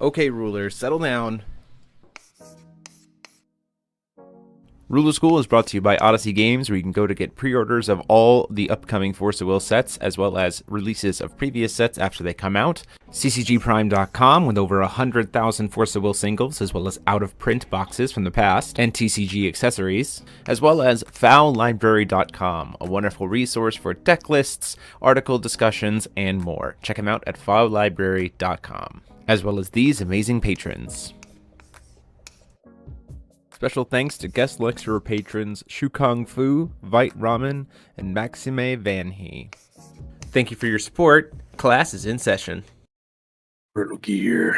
Okay, rulers, settle down. Ruler School is brought to you by Odyssey Games, where you can go to get pre-orders of all the upcoming Force of Will sets, as well as releases of previous sets after they come out. ccgprime.com with over 100,000 Force of Will singles, as well as out-of-print boxes from the past, and TCG accessories, as well as fowlibrary.com, a wonderful resource for deck lists, article discussions, and more. Check them out at fowlibrary.com, as well as these amazing patrons. Special thanks to guest lecturer patrons Shukong Fu, Vite Ramen, and Maxime Van He. Thank you for your support. Class is in session. Turtle Gear.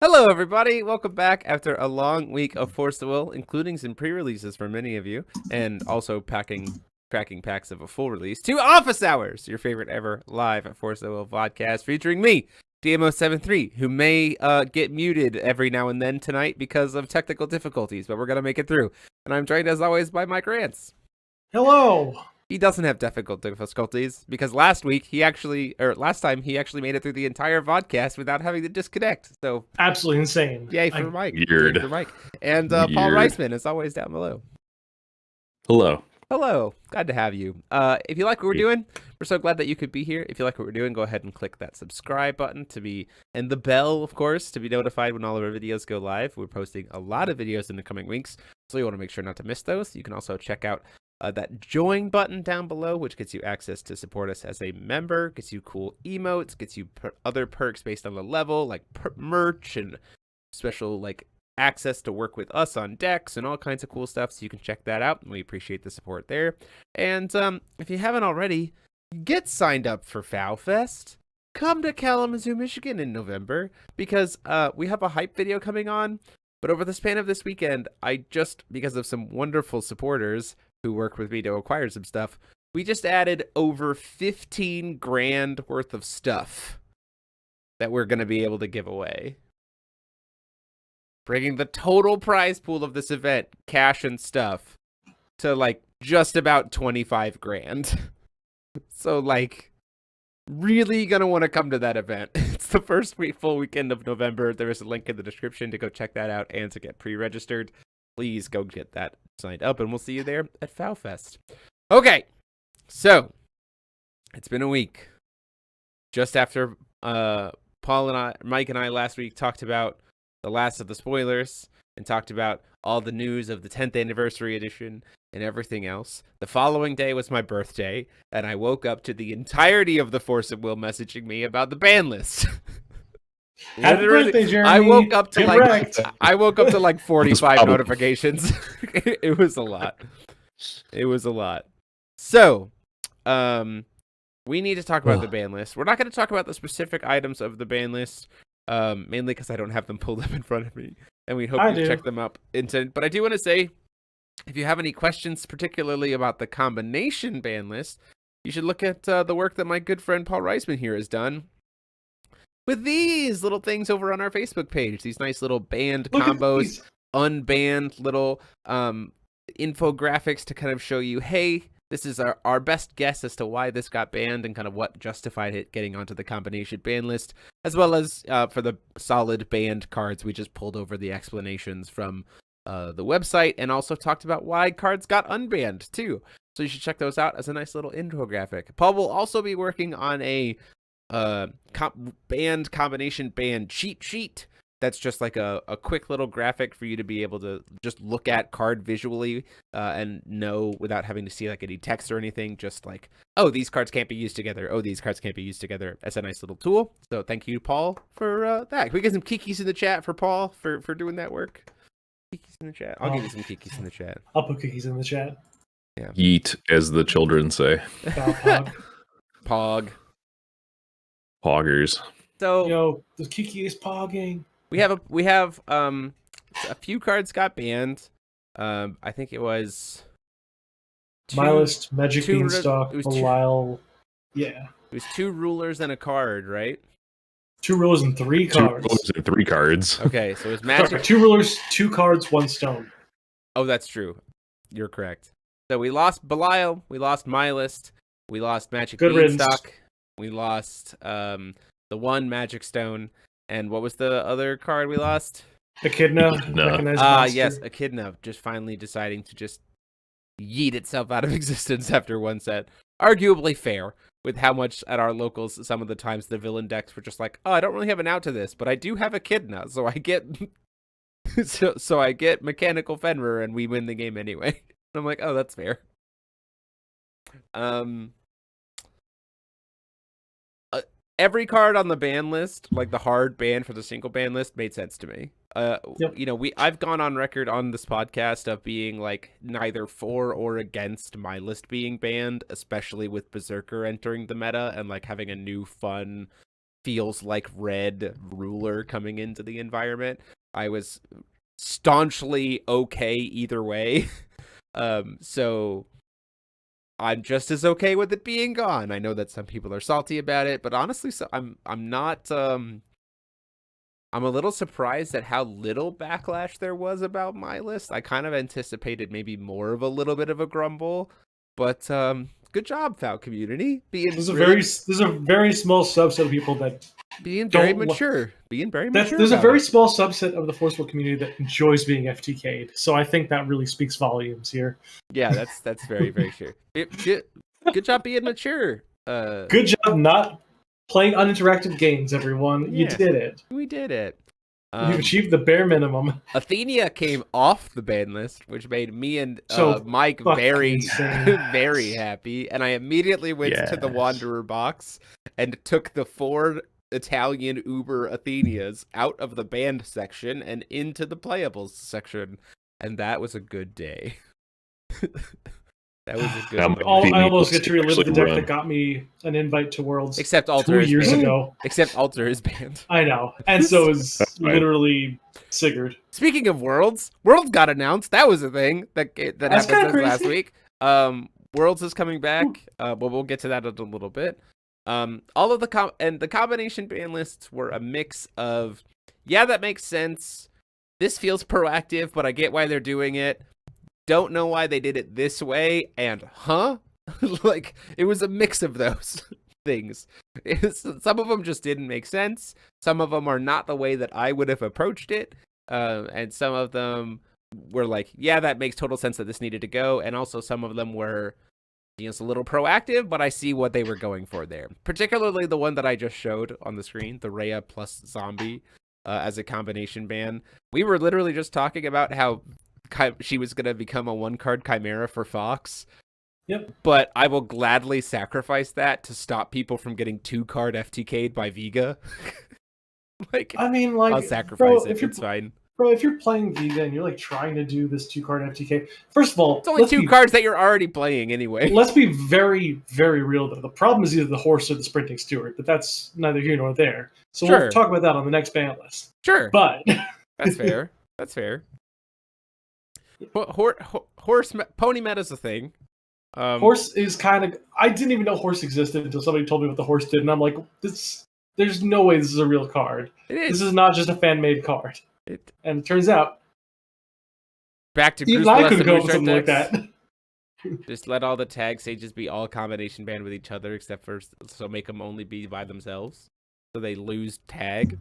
Hello, everybody. Welcome back after a long week of Force the Will, including some pre-releases for many of you, and also cracking packs of a full release to Office Hours, your favorite ever live Force the Will podcast featuring me, DMO73, who may get muted every now and then tonight because of technical difficulties, but we're going to make it through. And I'm joined, as always, by Mike Rance. Hello! He doesn't have technical difficulties because last time he actually made it through the entire podcast without having to disconnect. So absolutely insane. Yay for Mike. Weird. Yay for Mike. And Paul Reisman is always down below. Hello. Hello, glad to have you. If you like what we're doing, we're so glad that you could be here. If you like what we're doing, go ahead and click that subscribe button and the bell, of course, to be notified when all of our videos go live. We're posting a lot of videos in the coming weeks, so you want to make sure not to miss those. You can also check out that join button down below, which gets you access to support us as a member, gets you cool emotes, gets you other perks based on the level, like merch and special access to work with us on decks and all kinds of cool stuff, so you can check that out. We appreciate the support there. And if you haven't already, get signed up for FowFest. Come to Kalamazoo, Michigan in November, because we have a hype video coming on. But over the span of this weekend, because of some wonderful supporters who work with me to acquire some stuff, we just added over 15 grand worth of stuff that we're going to be able to give away, bringing the total prize pool of this event, cash and stuff, to just about 25 grand. So really gonna want to come to that event. It's the first full weekend of November. There is a link in the description to go check that out and to get pre-registered. Please go get that signed up, and we'll see you there at FowFest. Okay, so it's been a week. Just after Mike and I last week talked about the last of the spoilers and talked about all the news of the 10th anniversary edition and everything else. The following day was my birthday, and I woke up to the entirety of the Force of Will messaging me about the ban list. Happy birthday, Jeremy. I woke up to 45 notifications. It was a lot. So, we need to talk about the ban list. We're not going to talk about the specific items of the ban list, mainly because I don't have them pulled up in front of me, and we hope you check them up. But I do want to say, if you have any questions, particularly about the combination ban list, you should look at the work that my good friend Paul Reisman here has done with these little things over on our Facebook page. These nice little banned combos, unbanned little infographics to kind of show you, hey, this is our best guess as to why this got banned and kind of what justified it getting onto the combination ban list, as well as for the solid banned cards, we just pulled over the explanations from the website and also talked about why cards got unbanned too. So you should check those out as a nice little infographic. Paul will also be working on a banned combination banned cheat sheet. That's just like a quick little graphic for you to be able to just look at card visually and know without having to see any text or anything. Just oh, these cards can't be used together. Oh, these cards can't be used together. That's a nice little tool. So thank you, Paul, for that. Can we get some kikis in the chat for Paul for doing that work? Kikis in the chat. I'll give you some kikis in the chat. I'll put cookies in the chat. Yeah. Yeet, as the children say. Pog. Poggers. So Yo, the kiki is pogging. We have a few cards got banned. I think it was Mylist, Magic Beanstalk, Belial. Yeah. It was 2 rulers and a card, right? 2 rulers and 3 cards. 2 rulers and 3 cards. Okay, so it was Magic. Sorry, 2 rulers, 2 cards, 1 stone. Oh, that's true. You're correct. So we lost Belial, we lost Mylist, we lost Magic Beanstalk, we lost the 1 Magic Stone, And what was the other card we lost? Echidna. Echidna. Mechanized Ah, monster. yes, Echidna just finally deciding to just yeet itself out of existence after one set. Arguably fair with how much at our locals some of the times the villain decks were just like, oh, I don't really have an out to this, but I do have Echidna, so I get so I get Mechanical Fenrir and we win the game anyway. And I'm like, oh, that's fair. Every card on the ban list, like the hard ban for the single ban list, made sense to me. Yep. You know, I've gone on record on this podcast of being like neither for or against my list being banned, especially with Berserker entering the meta and like having a new fun feels like red ruler coming into the environment. I was staunchly okay either way. So I'm just as okay with it being gone. I know that some people are salty about it, but honestly, so I'm not. I'm a little surprised at how little backlash there was about my list. I kind of anticipated maybe more of a little bit of a grumble, but good job, Fout community. There's a very small subset of people that being very mature. There's a very small subset of the Forceful community that enjoys being FTK'd. So I think that really speaks volumes here. Yeah, that's very, very true. Good job being mature. Good job not playing uninteractive games, everyone. You did it. We did it. You achieved the bare minimum. Athenia came off the ban list, which made me and Mike very, very happy. And I immediately went to the Wanderer box and took the 4 Italian Uber Athenias out of the banned section and into the playables section. And that was a good day. That was a good day. I almost get to relive the deck that got me an invite to Worlds except Alter 2 years ago. Except Alter is banned. I know. And so is literally Sigurd. Speaking of Worlds got announced. That was a thing that happened last week. Worlds is coming back. But we'll get to that in a little bit. All of the combination ban lists were a mix of, yeah, that makes sense. This feels proactive, but I get why they're doing it. Don't know why they did it this way, and like, it was a mix of those things. Some of them just didn't make sense. Some of them are not the way that I would have approached it. And some of them were like, yeah, that makes total sense that this needed to go. And also some of them were, you know, it's a little proactive, but I see what they were going for there. Particularly the one that I just showed on the screen, the Rhea plus Zombie as a combination ban. We were literally just talking about how she was going to become a 1-card Chimera for Fox. Yep. But I will gladly sacrifice that to stop people from getting 2-card FTK'd by Vega. I'll sacrifice it. It's fine. Bro, if you're playing Vega and you're like trying to do this 2-card FTK, first of all, it's only 2 cards that you're already playing anyway. Let's be very, very real though. The problem is either the horse or the sprinting steward, but that's neither here nor there. So we'll talk about that on the next ban list. Sure. But that's fair. That's fair. Pony meta's a thing. Horse is kind of. I didn't even know horse existed until somebody told me what the horse did, and I'm like, there's no way this is a real card. This is not just a fan-made card. And it turns out, back to even I could go with something like that. Just let all the tag sages be all combination banned with each other, except for so make them only be by themselves, so they lose tag.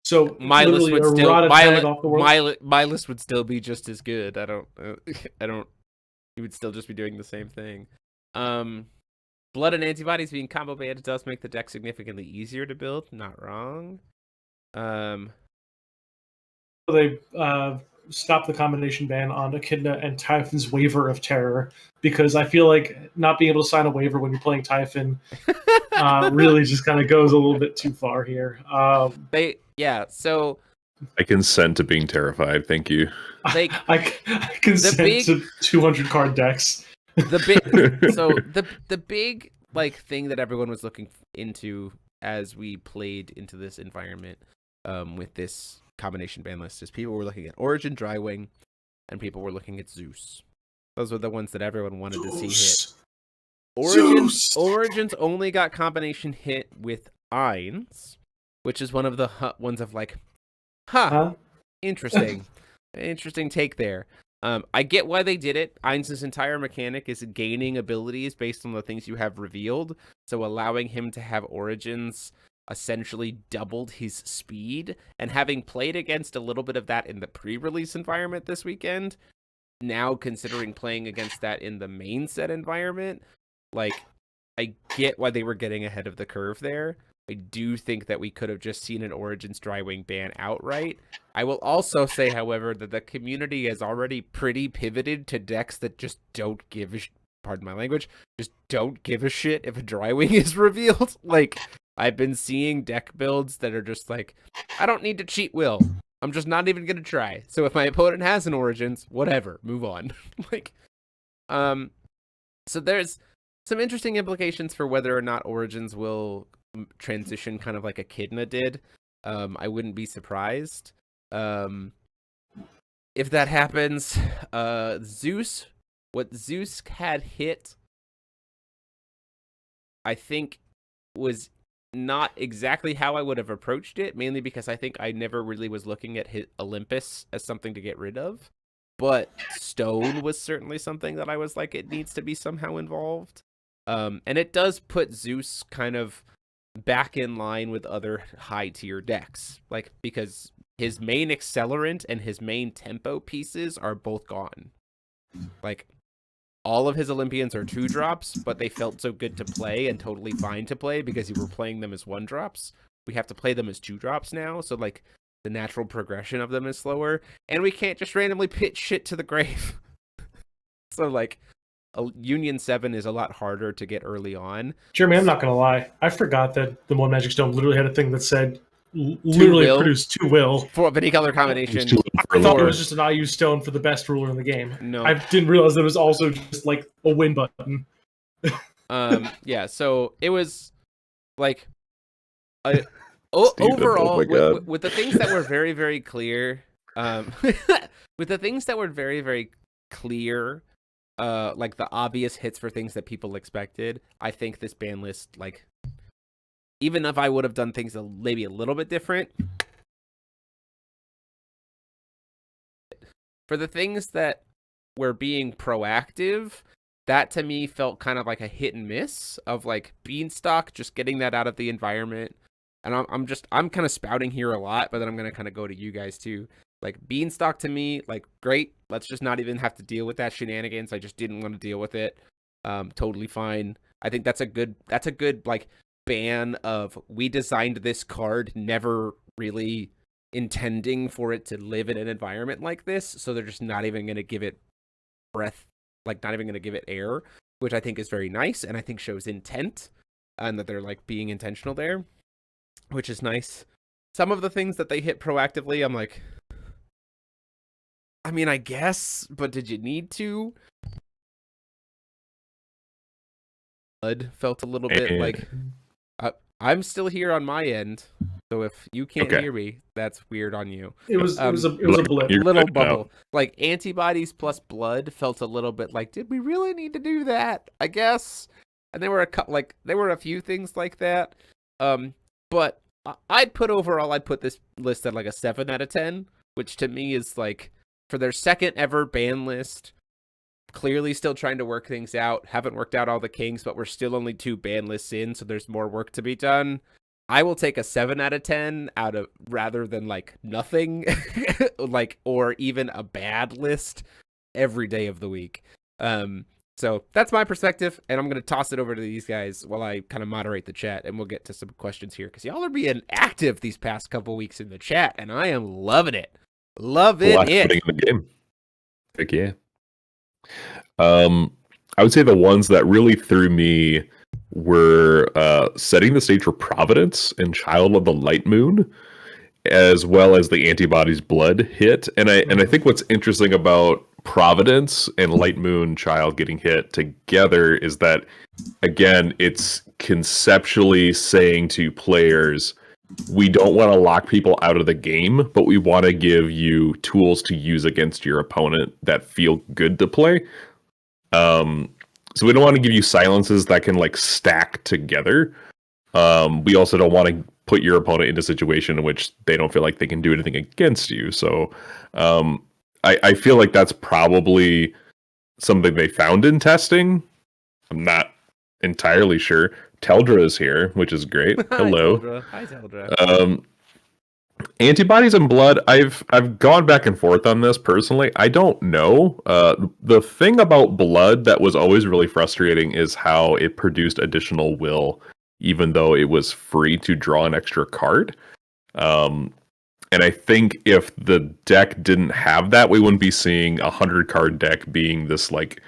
So my list would still be just as good. I don't. You would still just be doing the same thing. Blood and antibodies being combo banned does make the deck significantly easier to build. Not wrong. They stopped the combination ban on Echidna and Typhon's Waiver of Terror, because I feel like not being able to sign a waiver when you're playing Typhon really just kind of goes a little bit too far here. So I consent to being terrified. Thank you. I consent to 200 card decks. The big like thing that everyone was looking into as we played into this environment with this combination ban list is people were looking at Origin, Drywing, and people were looking at Zeus. Those were the ones that everyone wanted to see hit. Origins only got combination hit with Ainz, which is one of the ones of like, interesting. Interesting take there. I get why they did it. Ainz's entire mechanic is gaining abilities based on the things you have revealed. So allowing him to have Origins essentially doubled his speed. And having played against a little bit of that in the pre-release environment this weekend, now considering playing against that in the main set environment, like, I get why they were getting ahead of the curve there. I do think that we could have just seen an Origins Drywing ban outright. I will also say, however, that the community has already pretty pivoted to decks that just don't give a pardon my language, just don't give a shit if a Drywing is revealed. Like, I've been seeing deck builds that are just like, I don't need to cheat Will. I'm just not even going to try. So if my opponent has an Origins, whatever, move on. Like, so there's some interesting implications for whether or not Origins will transition kind of like Echidna did. I wouldn't be surprised. If that happens, Zeus, what Zeus had hit, I think was not exactly how I would have approached it, mainly because I think I never really was looking at Olympus as something to get rid of. But Stone was certainly something that I was like, it needs to be somehow involved. And it does put Zeus kind of back in line with other high tier decks, like, because his main accelerant and his main tempo pieces are both gone. Like, all of his Olympians are 2-drops, but they felt so good to play and totally fine to play because you were playing them as 1-drops. We have to play them as 2-drops now, so like the natural progression of them is slower, and we can't just randomly pitch shit to the grave. So like, Union 7 is a lot harder to get early on. Jeremy, I'm not going to lie. I forgot that the One Magic Stone literally had a thing that said literally produced 2 will. For a any color combination. I thought it was just an IU Stone for the best ruler in the game. No. I didn't realize it was also just like a win button. Yeah, so it was like... overall, with the things that were very, very clear... with the things that were very, very clear... like the obvious hits for things that people expected, I think this ban list, like, even if I would have done things maybe a little bit different, for the things that were being proactive, that to me felt kind of like a hit and miss of like Beanstalk, just getting that out of the environment. And I'm kind of spouting here a lot, but then I'm going to kind of go to you guys too. Like, Beanstalk to me, like, great. Let's just not even have to deal with that shenanigans. I just didn't want to deal with it. Totally fine. I think that's a good like ban of, we designed this card never really intending for it to live in an environment like this, so they're just not even going to give it breath, like not even going to give it air, which I think is very nice and I think shows intent and that they're like being intentional there, which is nice. Some of the things that they hit proactively, I'm like, I mean, I guess, but did you need to? Blood felt a little bit like, I'm still here on my end, so if you can't hear me, that's weird on you. It was a blip. Little bubble. Like, antibodies plus blood felt a little bit like, did we really need to do that? I guess. And there were a few things like that. But I'd put this list at like a 7 out of 10, which to me is like, for their second ever ban list, clearly still trying to work things out. Haven't worked out all the kinks, but we're still only 2 ban lists in, so there's more work to be done. I will take a 7 out of 10 rather than like nothing, like, or even a bad list every day of the week. So that's my perspective, and I'm going to toss it over to these guys while I kind of moderate the chat, and we'll get to some questions here, because y'all are being active these past couple weeks in the chat, and I am loving it. Loving it. In the game. Heck yeah. I would say the ones that really threw me were setting the stage for Providence and Child of the Light Moon, as well as the Antibodies Blood hit. And I think what's interesting about Providence and Light Moon Child getting hit together is that, again, it's conceptually saying to players, we don't want to lock people out of the game, but we want to give you tools to use against your opponent that feel good to play. So we don't want to give you silences that can like stack together. We also don't want to put your opponent in a situation in which they don't feel like they can do anything against you. So I feel like that's probably something they found in testing. I'm not entirely sure, Teldra is here, which is great. Hello. Hi, Teldra. Antibodies and blood. I've gone back and forth on this personally. I don't know. The thing about blood that was always really frustrating is how it produced additional will, even though it was free to draw an extra card. And I think if the deck didn't have that, we wouldn't be seeing a 100-card deck being this like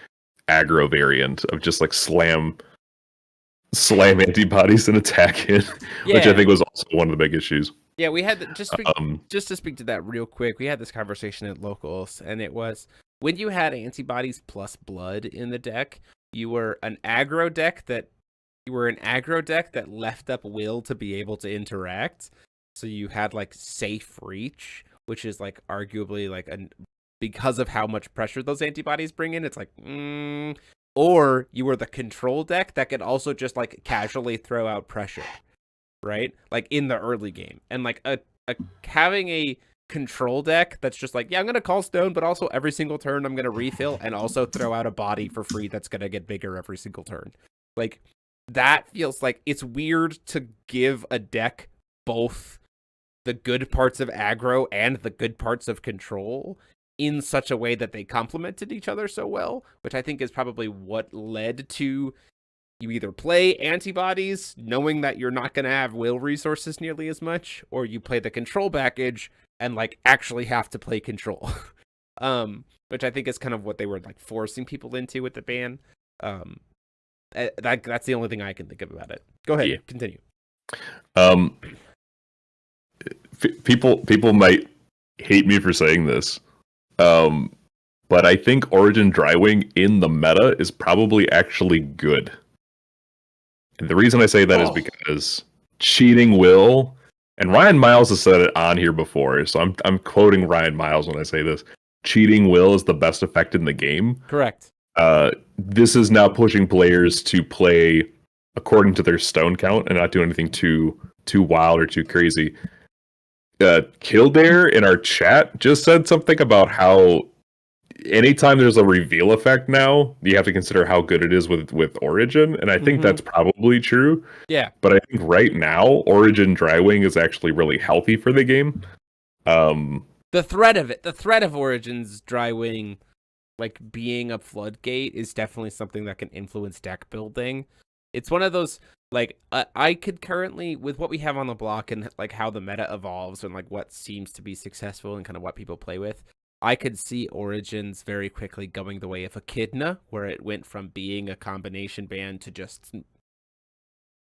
aggro variant of just like slam antibodies and attack in, which I think was also one of the big issues. Yeah, we had just to speak to that real quick. We had this conversation at locals, and it was when you had antibodies plus blood in the deck, you were an aggro deck that left up will to be able to interact. So you had like safe reach, which is like arguably like because of how much pressure those antibodies bring in, it's like or you were the control deck that could also just like casually throw out pressure, right? Like in the early game. And like having a control deck that's just like, yeah, I'm going to call stone, but also every single turn I'm going to refill and also throw out a body for free that's going to get bigger every single turn. Like that feels like it's weird to give a deck both the good parts of aggro and the good parts of control in such a way that they complemented each other so well, which I think is probably what led to you either play antibodies knowing that you're not going to have will resources nearly as much, or you play the control package and like actually have to play control. Which I think is kind of what they were like forcing people into with the ban. That's the only thing I can think of about it. Go ahead, continue. People might hate me for saying this, but I think Origin Drywing in the meta is probably actually good. And the reason I say that is because cheating will, and Ryan Miles has said it on here before, so I'm quoting Ryan Miles when I say this. Cheating will is the best effect in the game. Correct. This is now pushing players to play according to their stone count and not do anything too wild or too crazy. Kildare in our chat just said something about how anytime there's a reveal effect now, you have to consider how good it is with Origin, and I think that's probably true. Yeah. But I think right now, Origin Drywing is actually really healthy for the game. The threat of Origin's Drywing, like being a floodgate, is definitely something that can influence deck building. It's one of those, like, I could currently, with what we have on the block and like how the meta evolves and like what seems to be successful and kind of what people play with, I could see Origins very quickly going the way of Echidna, where it went from being a combination ban to just,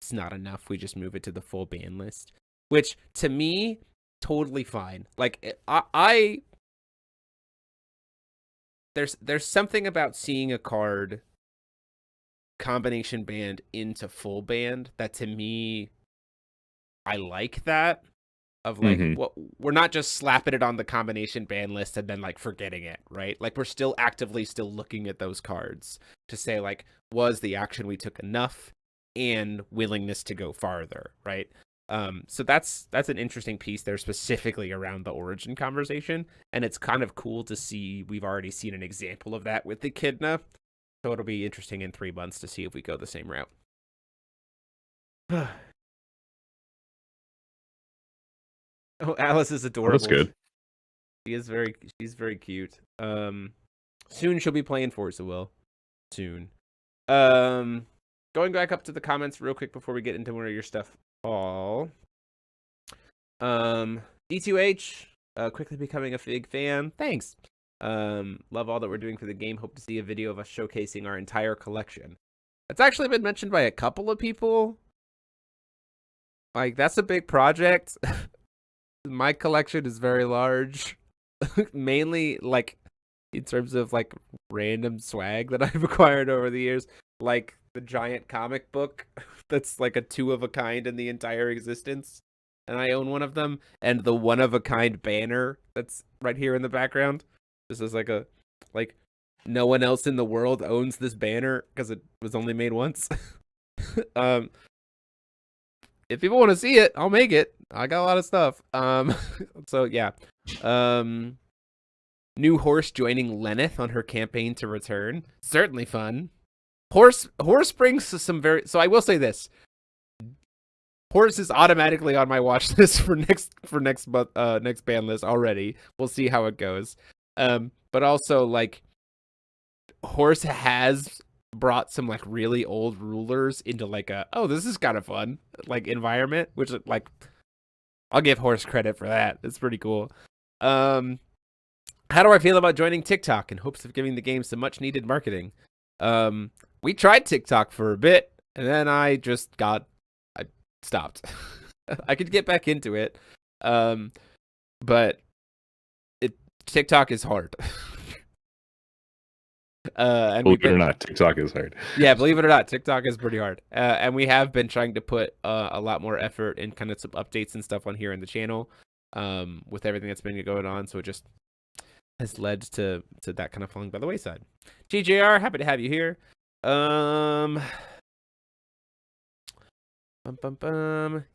it's not enough, we just move it to the full ban list. Which, to me, totally fine. Like, there's something about seeing a card combination banned into full banned that, to me, I like that. Of like, we're not just slapping it on the combination ban list and then like forgetting it, right? Like we're still actively looking at those cards to say like, was the action we took enough and willingness to go farther, right? So that's an interesting piece there specifically around the Origin conversation, and it's kind of cool to see we've already seen an example of that with the Echidna. So it'll be interesting in 3 months to see if we go the same route. Oh, Alice is adorable. That's good. She's very cute. Soon she'll be playing Forza Will. Soon. Going back up to the comments real quick before we get into more of your stuff. All. D2H, quickly becoming a big fan. Thanks. Love all that we're doing for the game. Hope to see a video of us showcasing our entire collection. That's actually been mentioned by a couple of people. Like, that's a big project. My collection is very large. Mainly, like, in terms of, like, random swag that I've acquired over the years. Like, the giant comic book that's, like, a 2-of-a-kind in the entire existence. And I own one of them. And the 1-of-a-kind banner that's right here in the background. This is like a, like, no one else in the world owns this banner because it was only made once. If people want to see it, I'll make it. I got a lot of stuff. So yeah. New horse joining Lenneth on her campaign to return. Certainly fun. Horse brings some very, so I will say this. Horse is automatically on my watch list for next month, next ban list already. We'll see how it goes. But also like Horse has brought some like really old rulers into like this is kind of fun like environment, which like I'll give Horse credit for that. It's pretty cool. How do I feel about joining TikTok in hopes of giving the game some much needed marketing? We tried TikTok for a bit and then I stopped. I could get back into it. But TikTok is hard. And believe it or not, TikTok is hard. Yeah, believe it or not, TikTok is pretty hard. And we have been trying to put a lot more effort in kind of some updates and stuff on here in the channel, with everything that's been going on. So it just has led to that kind of falling by the wayside. GJR, happy to have you here.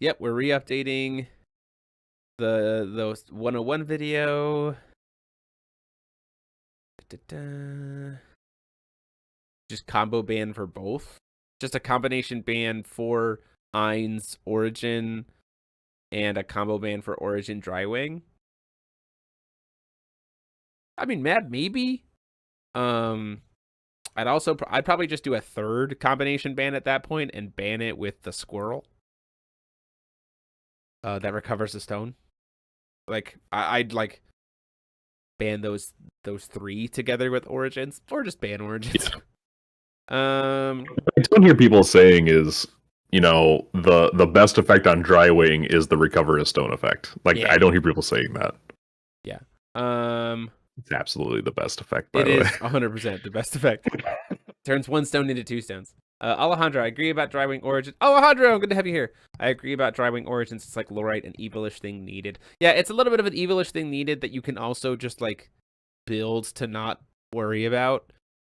Yep, we're re-updating those 101 video. Just combo ban for both. Just a combination ban for Ein's Origin and a combo ban for Origin Drywing. I mean, Mad maybe. I'd probably just do a third combination ban at that point and ban it with the squirrel. That recovers the stone. Like I'd like ban those three together with Origins, or just ban Origins. Yeah. I don't hear people saying is, the best effect on Drywing is the recover a stone effect. Like, yeah. I don't hear people saying that. Yeah. It's absolutely the best effect, by the way. It is 100% the best effect. Turns one stone into two stones. Alejandro, I agree about Drywing Origins. Alejandro, good to have you here. I agree about Drywing Origins. It's like Lorite, an evilish thing needed. Yeah, it's a little bit of an evilish thing needed that you can also just like build to not worry about.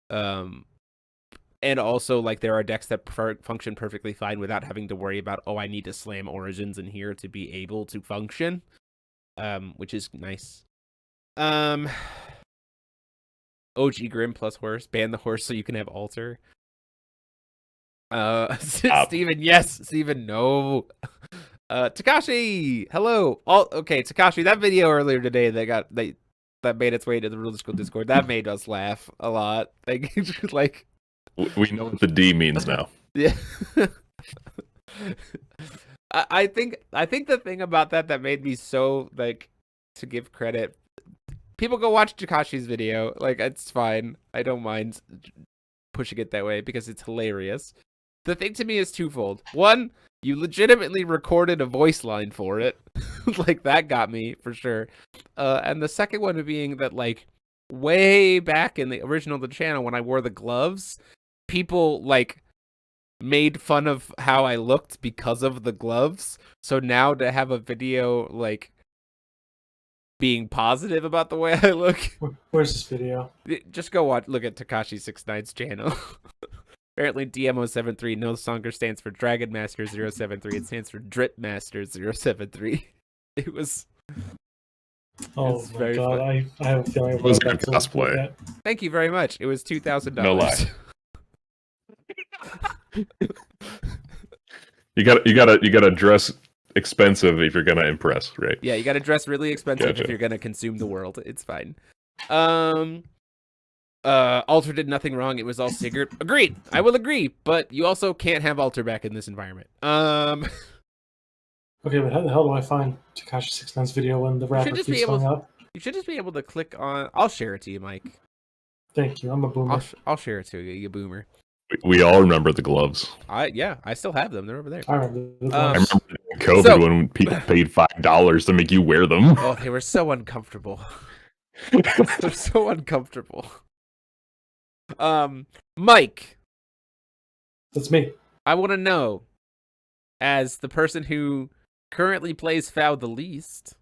And also like there are decks that function perfectly fine without having to worry about, I need to slam Origins in here to be able to function. Which is nice. OG Grim plus Horse. Ban the Horse so you can have Altar. Steven, yes. Steven, no. Takashi, hello. Okay, Takashi, that video earlier today that made its way to the Ruler School Discord, that made us laugh a lot. Like we know what the D means now. Yeah. I think the thing about that made me so like to give credit. People go watch Takashi's video. Like, it's fine. I don't mind pushing it that way because it's hilarious. The thing to me is twofold. One, you legitimately recorded a voice line for it. Like, that got me for sure. And the second one being that, like, way back in the original of the channel when I wore the gloves, people, like, made fun of how I looked because of the gloves. So now to have a video, like, being positive about the way I look. Where's this video? Just go look at Takashi69's channel. Apparently DMO73 no longer stands for Dragon Master 073. It stands for Drip Master 073. It was... Oh my very god, I have a feeling it was a good cosplay. Like thank you very much. It was $2,000. No lie. You gotta dress expensive if you're gonna impress, right? Yeah, you gotta dress really expensive if you're gonna consume the world. It's fine. Alter did nothing wrong. It was all Sigurd. Agreed. I will agree, but you also can't have Alter back in this environment. Okay, but how the hell do I find Takashi69's video when the rapper keeps going up? You should just be able to click on... I'll share it to you, Mike. Thank you. I'm a boomer. I'll share it to you, you boomer. We all remember the gloves. I still have them. They're over there. I remember the gloves. I remember COVID when people paid $5 to make you wear them. Oh, they were so uncomfortable. They're so uncomfortable. Mike. That's me. I want to know, as the person who currently plays Fow the least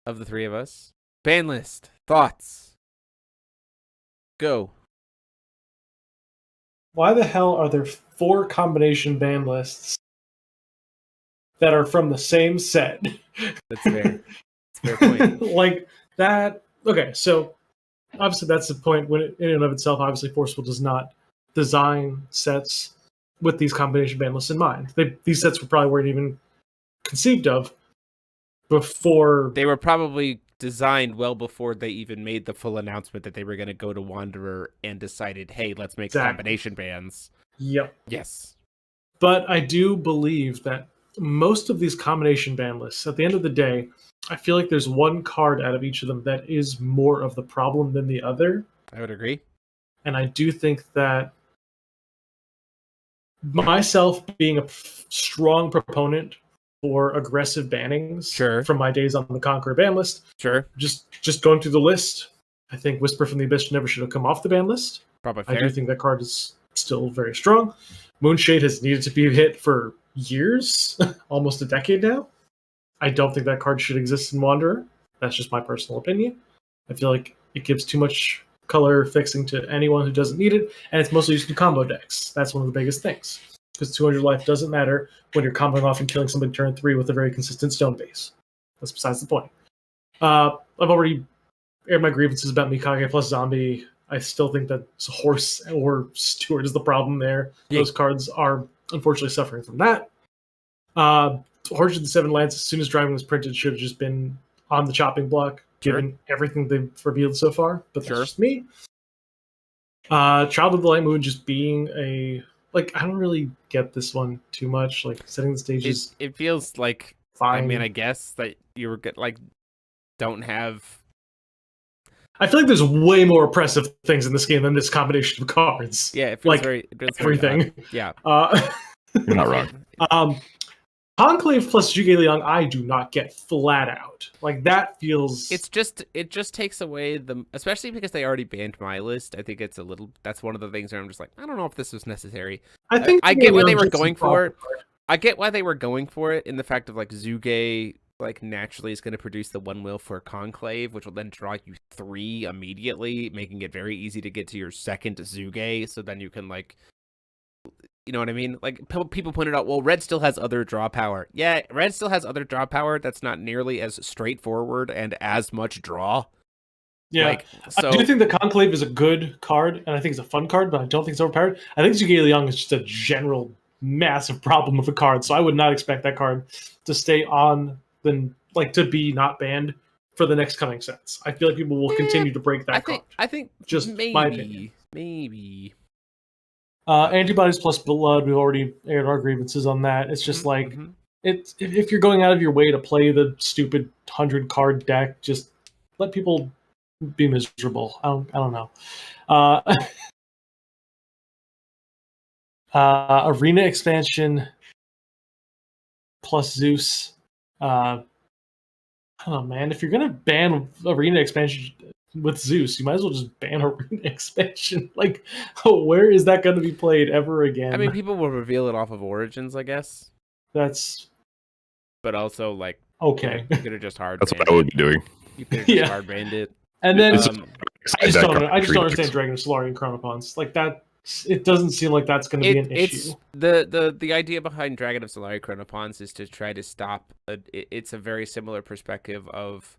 of the three of us, ban list, thoughts. Go. Why the hell are there 4 combination ban lists that are from the same set? That's fair. That's a fair point. Like that. Okay, so obviously that's the point when in and of itself, obviously Forceful does not design sets with these combination ban lists in mind. These sets were probably weren't even conceived of before. They were probably designed well before they even made the full announcement that they were going to go to Wanderer and decided, hey, let's make combination bans. Yep. Yes. But I do believe that most of these combination ban lists, at the end of the day, I feel like there's one card out of each of them that is more of the problem than the other. I would agree. And I do think that myself being a strong proponent for aggressive bannings from my days on the Conqueror ban list. Sure. Just going through the list, I think Whisper from the Abyss never should have come off the ban list. Probably fair. I do think that card is still very strong. Moonshade has needed to be hit for years, almost a decade now. I don't think that card should exist in Wanderer. That's just my personal opinion. I feel like it gives too much color fixing to anyone who doesn't need it, and it's mostly used in combo decks. That's one of the biggest things. Because 200 life doesn't matter when you're comboing off and killing somebody turn 3 with a very consistent stone base. That's besides the point. I've already aired my grievances about Mikage plus Zombie. I still think that Horse or Steward is the problem there. Yeah. Those cards are unfortunately suffering from that. Horse of the Seven Lands, as soon as Driving was printed, should have just been on the chopping block, given everything they've revealed so far. But that's just me. Child of the Light Moon just being a... Like, I don't really get this one too much. Like, setting the stages... It feels like... Fine. I mean, I guess that you were, like, don't have... I feel like there's way more oppressive things in this game than this combination of cards. Yeah, it feels like, it feels everything. Yeah. You're not wrong. Conclave plus Zhuge Liang, I do not get flat out. Like, that feels... It just takes away the... Especially because they already banned my list. I think it's a little... That's one of the things where I'm just like, I don't know if this was necessary. I think I get why they were going for it. I get why they were going for it in the fact of, like, Zhuge, like, naturally is going to produce the one will for Conclave, which will then draw you 3 immediately, making it very easy to get to your second Zhuge, so then you can, like... You know what I mean? Like, people pointed out, well, Red still has other draw power. Yeah, Red still has other draw power. That's not nearly as straightforward and as much draw. Yeah, like, so... I do think the Conclave is a good card, and I think it's a fun card, but I don't think it's overpowered. I think Zhuge Liang is just a general massive problem of a card, so I would not expect that card to stay on, to be not banned for the next coming sets. I feel like people will continue to break that card. I think just maybe, my opinion. Maybe. Antibodies plus blood, we've already aired our grievances on that. It's just if you're going out of your way to play the stupid 100 card deck, just let people be miserable. I don't know. Arena expansion plus Zeus. I don't know, man. If you're gonna ban arena expansion with Zeus, you might as well just ban arena expansion. Like, where is that going to be played ever again? I mean, people will reveal it off of Origins, I guess. But also, like, okay, you could have just hard. That's what I would be doing. You could have just hard banned it. And then I just don't understand Dragon of Solari and Chronopons. Like that, it doesn't seem like that's going to be an issue. The idea behind Dragon of Solari Chronopons is to try to stop. It's a very similar perspective of.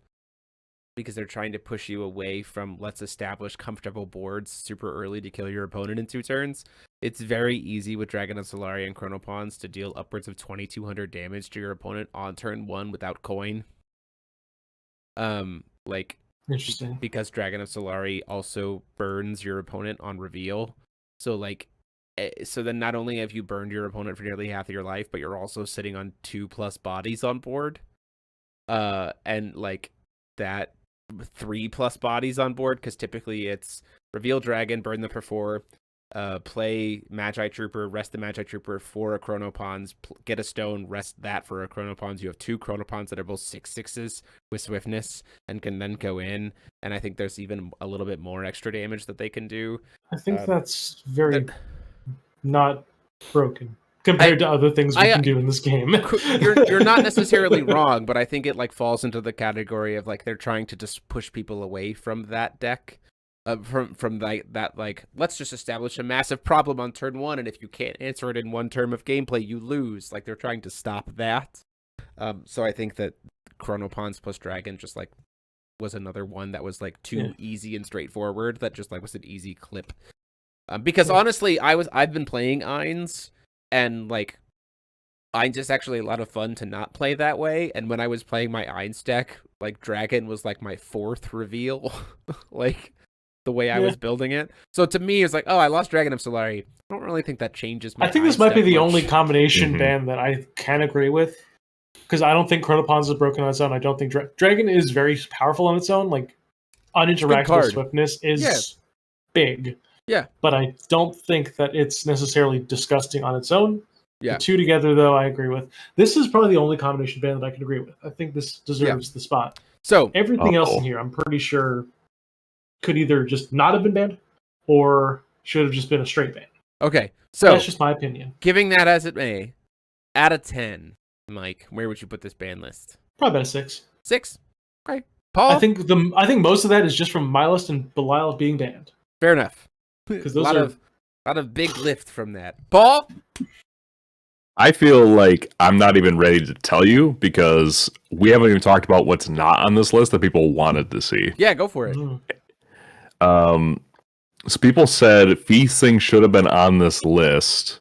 Because they're trying to push you away from let's establish comfortable boards super early to kill your opponent in 2 turns. It's very easy with Dragon of Solari and Chronopons to deal upwards of 2,200 damage to your opponent on turn 1 without coin. Interesting. Because Dragon of Solari also burns your opponent on reveal. So so then not only have you burned your opponent for nearly half of your life, but you're also sitting on 2+ bodies on board. And like that 3+ bodies on board, because typically it's reveal dragon, burn the per 4, play Magi Trooper, rest the Magi Trooper for a Chronopons, get a stone, rest that for a Chronopons. You have 2 Chronopons that are both 6/6s with swiftness and can then go in. And I think there's even a little bit more extra damage that they can do. I think that's very not broken. Compared to other things we can do in this game. You're not necessarily wrong, but I think it like falls into the category of like they're trying to just push people away from that deck. From that like let's just establish a massive problem on turn 1, and if you can't answer it in 1 term of gameplay, you lose. Like they're trying to stop that. So I think that Chronopons plus Dragon just like was another one that was like too easy and straightforward. That just like was an easy clip. Because honestly, I've been playing Ainz. and like Ein's just actually a lot of fun to not play that way. And when I was playing my Ein's deck, like Dragon was like my fourth reveal, like the way I was building it. So to me, it's like, oh, I lost Dragon of Solari. I don't really think that changes my. I think this Ein's might be deck the much. only combination ban that I can agree with, because I don't think Chronopons is broken on its own. I don't think Dragon is very powerful on its own. Like uninteractable swiftness is big. Yeah, but I don't think that it's necessarily disgusting on its own. Yeah. The two together, though, I agree with. This is probably the only combination ban that I can agree with. I think this deserves the spot. So everything else in here, I'm pretty sure, could either just not have been banned or should have just been a straight ban. Okay, so that's just my opinion. Giving that as it may, out of 10, Mike, where would you put this ban list? Probably about a 6. 6? Okay. Paul? I think most of that is just from my list and Belial being banned. Fair enough. Because those a lot of big lift from that. Paul? I feel like I'm not even ready to tell you because we haven't even talked about what's not on this list that people wanted to see. Yeah, go for it. So people said Feasting should have been on this list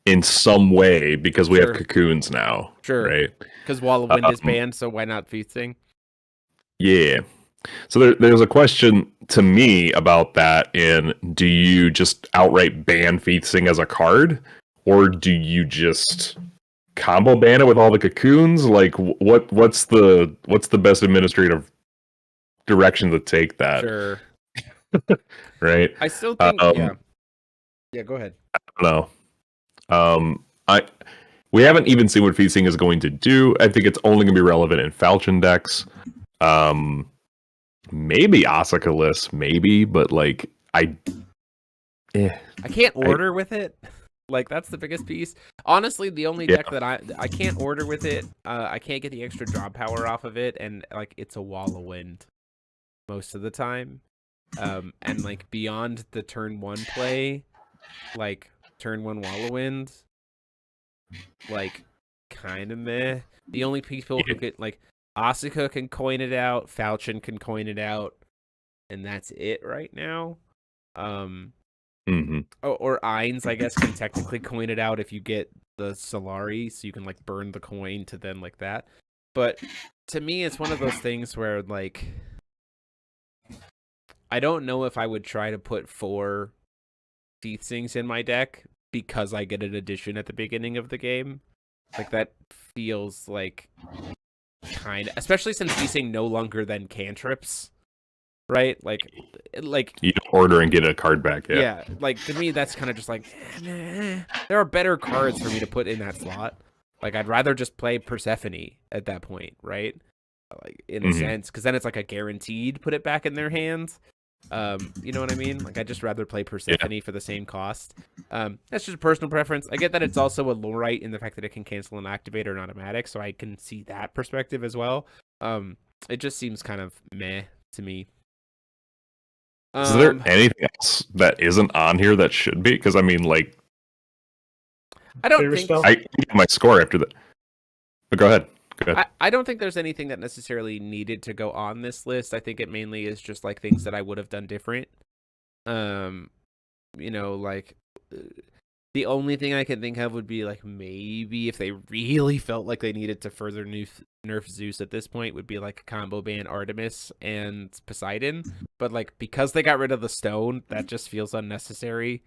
in some way because we have cocoons now. Sure. Right? Because Wall of Wind is banned, so why not Feasting? Yeah. So there's a question to me about that in do you just outright ban Feasting as a card? Or do you just combo ban it with all the cocoons? Like what's the best administrative direction to take that? Sure. Right? I still think Yeah, go ahead. I don't know. We haven't even seen what Feasting is going to do. I think it's only going to be relevant in Falchion decks. Maybe Asuka lists, maybe, but like I can't order with it. Like that's the biggest piece. Honestly, the only deck that I can't order with it, I can't get the extra draw power off of it, and like it's a Wall of Wind most of the time. And like beyond the turn 1 play, like turn 1 Wall of Wind, like kind of meh. The only people who get like Asuka can coin it out, Falchion can coin it out, and that's it right now. Or Ainz, I guess, can technically coin it out if you get the Solari, so you can like burn the coin to then like that. But to me, it's one of those things where like I don't know if I would try to put 4 Feastings in my deck because I get an addition at the beginning of the game. Like that feels like kind of, especially since Feasting no longer than cantrips, right? Like you order and get a card back. Yeah, like to me that's kind of just like there are better cards for me to put in that slot. Like I'd rather just play Persephone at that point, right? Like in a sense, because then it's like a guaranteed put it back in their hands. You know what I mean? Like I'd just rather play Persephone for the same cost. That's just a personal preference. I get that it's also a low right in the fact that it can cancel an activate or an automatic, so I can see that perspective as well. It just seems kind of meh to me. Is there anything else that isn't on here that should be? Because I mean, like, I don't think I get my score after that. But go ahead. I don't think there's anything that necessarily needed to go on this list. I think it mainly is just like things that I would have done different. You know, like the only thing I can think of would be like maybe if they really felt like they needed to further nerf Zeus at this point would be like a combo ban Artemis and Poseidon. But like because they got rid of the stone, that just feels unnecessary,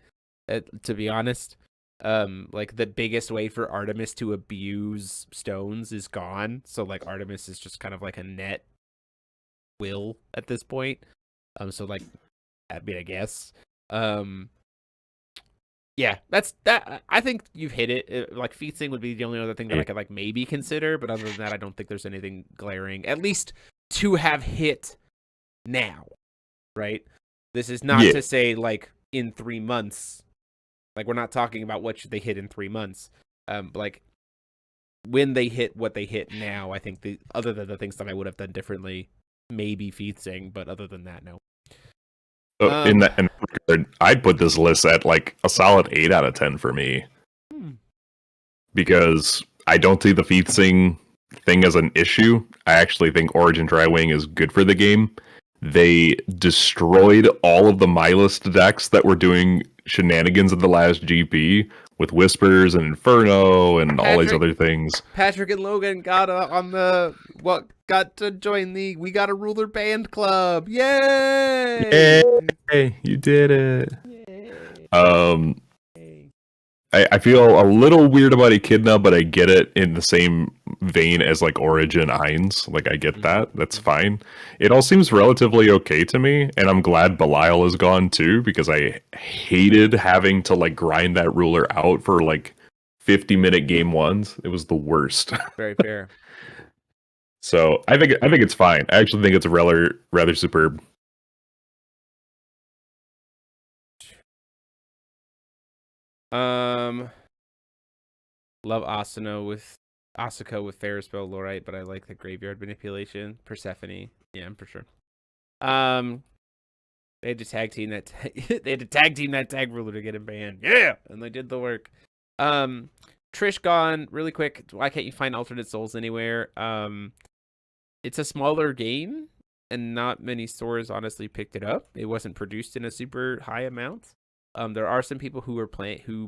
to be honest. Like the biggest way for Artemis to abuse stones is gone, so like Artemis is just kind of like a net will at this point. So like I mean I guess yeah, that's that. I think you've hit it. Like Feasting would be the only other thing that I could like maybe consider, but other than that I don't think there's anything glaring, at least to have hit now, right? This is not to say like in 3 months. Like, we're not talking about what should they hit in 3 months. Like, when they hit what they hit now, I think other than the things that I would have done differently, maybe Feasting, but other than that, no. In that regard, I'd put this list at like a solid 8 out of 10 for me. Because I don't see the Feasting thing as an issue. I actually think Origin Dry-Wing is good for the game. They destroyed all of the My List decks that were doing shenanigans of the last GP with Whispers and Inferno and all these Patrick- other things. Patrick and Logan got to join the We Got a Ruler Band Club. Yay! Yay! You did it. Yay! I feel a little weird about Echidna, but I get it in the same vein as like Origin Ainz. Like I get that. That's fine. It all seems relatively okay to me, and I'm glad Belial is gone too, because I hated having to like grind that ruler out for like 50-minute game ones. It was the worst. Very fair. So I think it's fine. I actually think it's rather superb. Love Asuka with Ferris Spell Lorite, but I like the graveyard manipulation. Persephone, yeah, for sure. They had to tag team that tag ruler to get him banned. Yeah, and they did the work. Trish gone really quick. Why can't you find alternate souls anywhere? It's a smaller game, and not many stores honestly picked it up. It wasn't produced in a super high amount. There are some people who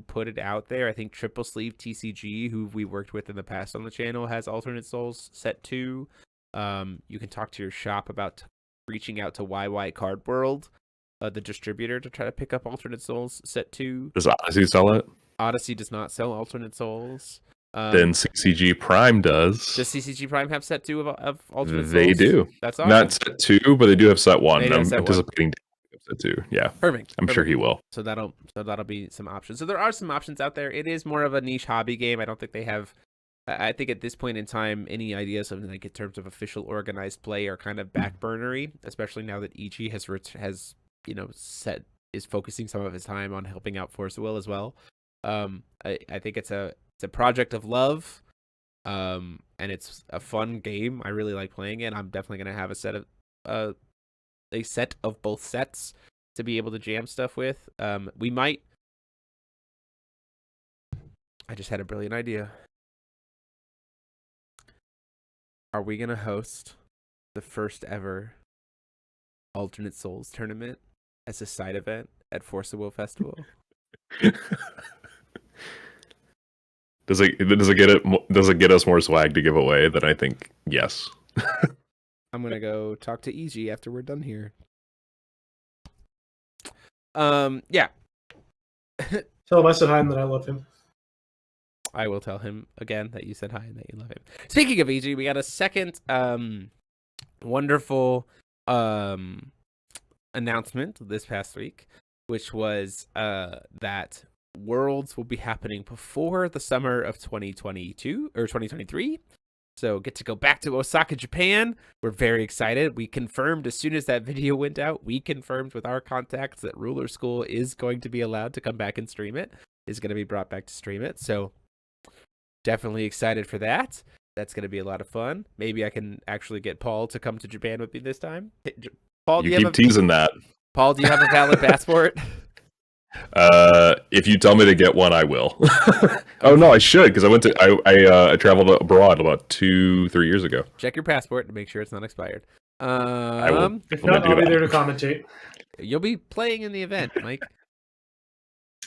put it out there. I think Triple Sleeve TCG, who we worked with in the past on the channel, has alternate souls set 2. You can talk to your shop about reaching out to YY Card World, the distributor, to try to pick up alternate souls set 2. Does Odyssey sell it? Odyssey does not sell alternate souls. Then CCG Prime does. Does CCG Prime have set 2 of alternate souls? They do. That's awesome. Not set 2, but they do have set 1. They do I'm have set anticipating set 2. Yeah. Perfect. I'm sure he will. So that'll be some options. So there are some options out there. It is more of a niche hobby game. I don't think they have. I think at this point in time, any ideas of like in terms of official organized play are kind of backburnery, especially now that EG has is focusing some of his time on helping out Force of Will as well. I think it's a project of love, and it's a fun game. I really like playing it. I'm definitely gonna have a set of both sets to be able to jam stuff with. We might. I just had a brilliant idea. Are we gonna host the first ever Alternate Souls tournament as a side event at Force of Will Festival? Does it get us more swag to give away? Then I think yes. I'm gonna go talk to EG after we're done here. Yeah. Tell him I said hi and that I love him. I will tell him again that you said hi and that you love him. Speaking of EG, we got a second wonderful announcement this past week, which was that Worlds will be happening before the summer of 2022 or 2023. So get to go back to Osaka, Japan. We're very excited. We confirmed as soon as that video went out, we confirmed with our contacts that Ruler School is going to be allowed to come back and stream it, is going to be brought back to stream it. So definitely excited for that. That's going to be a lot of fun. Maybe I can actually get Paul to come to Japan with me this time. Paul, you keep teasing that. Paul, do you have a valid passport? If you tell me to get one, I will. Oh no, I should, because I traveled abroad about 2-3 years ago. Check your passport to make sure it's not expired. I will. If not, I'll be there to commentate. You'll be playing in the event, Mike.